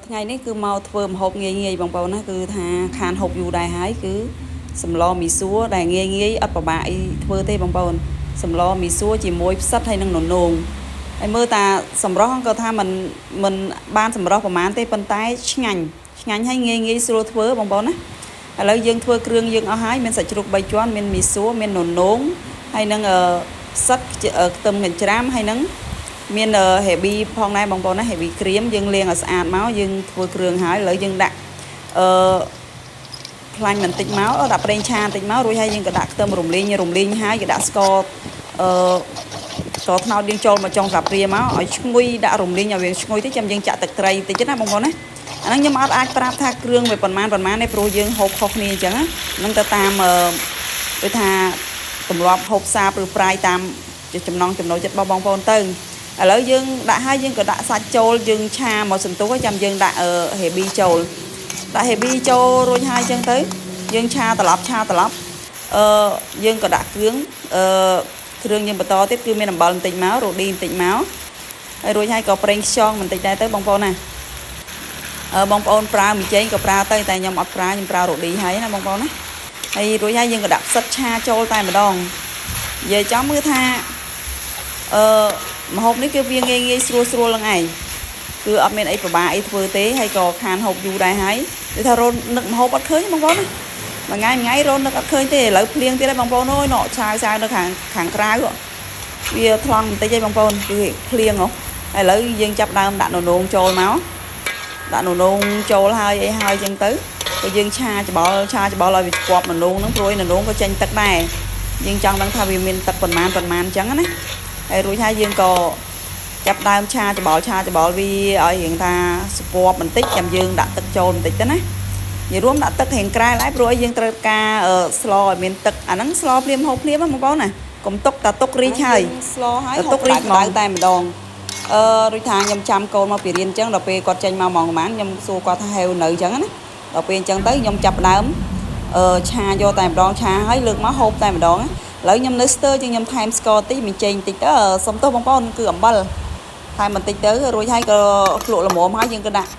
ថ្ងៃនេះគឺមកធ្វើម្ហូបងាយបងប្អូនណាគឺថាខានហូបយូរដែរហើយគឺសម្លមីសួរដែលងាយអត់ពិបាកអីធ្វើទេបងប្អូនសម្លមីសួរជាមួយផ្សិតហើយនឹងននោងហើយមើលតាសម្រស់ក៏ថាមិនបានសម្រស់ប្រហែលទេប៉ុន្តែឆ្ងាញ់ហើយងាយស្រួលធ្វើបងប្អូនណាឥឡូវយើងធ្វើគ្រឿងយើងអស់ហើយមានសាច់ជ្រូក3ជាន់មានមីសួរមានននោងហើយនឹងផ្សិតខ្ទឹមកញ្ច្រាំហើយនឹងមានហេប៊ីផងដែរបងប្អូនណាហេប៊ីក្រៀមយើងលាងឲ្យស្អាតមកយើងធ្វើគ្រឿងហើយឥឡូវយើងដាក់ខ្លាញ់បន្តិចមកដាក់ប្រេងឆាបន្តិចមករួចហើយយើងក៏ដាក់ខ្ទឹមរំលីងហើយក៏ដាក់ស្ករស្ករត្នោតយើងចូលមកចុងកាព្រាមកឲ្យឈ្ងុយដាក់រំលីងឲ្យវាឈ្ងុយទៅចាំយើងចាក់ទឹកត្រីតិចណាបងប្អូនណាអាហ្នឹងខ្ញុំអាចប្រាប់ថាគ្រឿងវាប៉ុន្មានទេព្រោះយើងហូបខុសគ្នាអញ្ចឹងហ្នឹងទៅតាមដូចថាទម្លាប់ហូបសាបឬប្រៃតាមចំណង់ចំណូលចិត្តរបស់បងប្អូនទៅឥឡូវយើងដាក់ហើយយើងក៏ដាក់សាច់ចូលយើងឆាមកសន្ទុះចាំយើងដាក់ហេប៊ីចូលដាក់ហេប៊ីចូលរួចហើយអញ្ចឹងទៅយើងឆាត្រឡប់យើងក៏ដាក់គ្រឿងយើងបន្តទៀតគឺមានអំបិលបន្តិចមករ៉ូឌីបន្តិចមកហើយរួចហើយក៏ប្រេងខ្យងបន្តិចដែរទៅបងប្អូនណាបងប្អូនប្រើមីចេងក៏ប្រើទៅតែខ្ញុំអត់ប្រើខ្ញុំប្រើរ៉ូឌីហើយណាបងប្អូនណាហើយរួចហើយយើងក៏ដាក់ផ្សិតឆាចូលតែម្ដងនិយាយចំគឺថាម្ហូបនេះគឺវាងាយស្រួលឡើងឯងគឺអត់មានអីពិបាកអីធ្វើទេហើយក៏ខានហូបយូរដែរហើយដូចថារននឹកម្ហូបអត់ឃើញបងប្អូនណាមួយថ្ងៃរននឹកអត់ឃើញទេឥឡូវភ្លៀងទៀតហើយបងប្អូនអើយណក់ឆាវនៅខាងក្រៅវាថ្លង់បន្តិចឯងបងប្អូនគឺភ្លៀងហ៎ឥឡូវយើងចាប់ដើមដាក់ននោងចូលមកដាក់ននោងចូលហើយអីហើយអញ្ចឹងទៅក៏យើងឆាច្បល់ឲ្យវាស្គប់ននោងហ្នឹងព្រួយននោងក៏ចេញទឹកដែរយើងចង់ដឹងថាវាមានទឹកប៉ុន្មានអញ្ចឹងណាហើយរួចហើយយើងក៏ចាប់ដើមឆាច្បល់វាឲ្យរៀងថាស្គប់បន្តិចចាំយើងដាក់ទឹកចូលបន្តិចទៅណានិយាយរួមដាក់ទឹករៀងក្រែលហើយព្រោះយើងត្រូវការស្លឲ្យមានទឹកអាហ្នឹងស្លភ្លាមហូបភ្លាមបងប្អូនណាកុំទុកតែទុករីកហើយស្លហើយទុករីកហ្មងតែម្ដងរួចថាខ្ញុំចាំកូនមកពីរៀនអញ្ចឹងដល់ពេលគាត់ចេញមកម៉ោងប្រហែលខ្ញុំសួរគាត់ថាហេវនៅអញ្ចឹងណាដល់ពេលអញ្ចឹងទៅខ្ញុំចាប់ដើមឆាយកតែម្ដងឆាហើយលើកមកហូបតែម្ដងឥឡូវខ្ញុំនៅស្ទើរជាងខ្ញុំថែមស្ករតិចមីចេងតិចទៅសុំទោសបងប្អូនគឺអំបិលថែមបន្តិចទៅរួចហើយក៏ភ្លក់ល្មមហើយយើងក៏ដាក់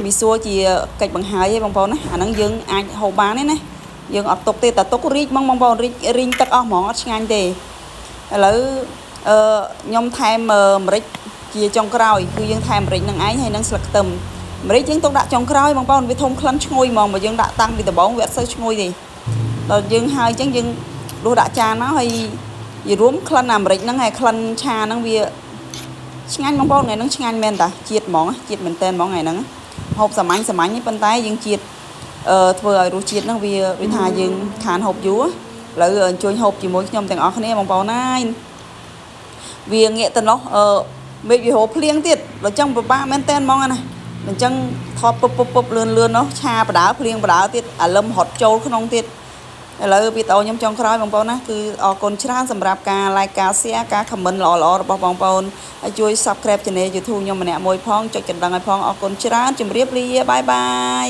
មីសួរជាកិច្ចបង្ហើយឯងបងប្អូនណាអាហ្នឹងយើងអាចហូបបានទេណាយើងអត់ទុកទេតែទុករីកហ្មងបងប្អូនរីងទឹកអស់ហ្មងអត់ឆ្ងាញ់ទេឥឡូវខ្ញុំថែមម្រេចជាចុងក្រោយគឺយើងថែមម្រេចនឹងឯងហើយនឹងស្លឹកខ្ទឹមម្រេចយើងទុកដាក់ចុងក្រោយបងប្អូនវាធំក្លិនឈ្ងុយហ្មងបើយើងដាក់តាំងពីដំបូងវាអត់សូវឈ្ងុយទេដល់យើងហើយអញ្ចឹងយើងដួសដាក់ចានមកហើយនិយាយរួមក្លិនអាម្រេចហ្នឹងហើយក្លិនឆាហ្នឹងវាឆ្ងាញ់បងប្អូនថ្ងៃហ្នឹងឆ្ងាញ់មែនតាជាតិហ្មងជាតិមែនតែនហ្មងថ្ងៃហ្នឹងហូបសាមញ្ញនេះប៉ុន្តែយើងជាតិធ្វើឲ្យរសជាតិហ្នឹងវាដូចថាយើងខានហូបយូរឥឡូវអញ្ជើញហូបជាមួយខ្ញុំទាំងអស់គ្នាបងប្អូនណាយវាងាកទៅនោះមេឃវាហូរភ្លៀងទៀតដល់ចឹងពិបាកមែនតែនហ្មងណាអញ្ចឹងថតពុបលឿននោះឆាបដើភ្លៀងបដើទៀតអាលឹមរត់ចូលក្នុងទៀតឥឡូវវីដេអូខ្ញុំចុងក្រោយបងប្អូនណាគឺអរគុណច្រើនសម្រាប់ការ like ការ share ការ comment ល្អរបស់បងប្អូនហើយជួយ subscribe channel YouTube ខ្ញុំម្នាក់មួយផងចុចកណ្ដឹងឲ្យផងអរគុណច្រើនជម្រាបលាបាយ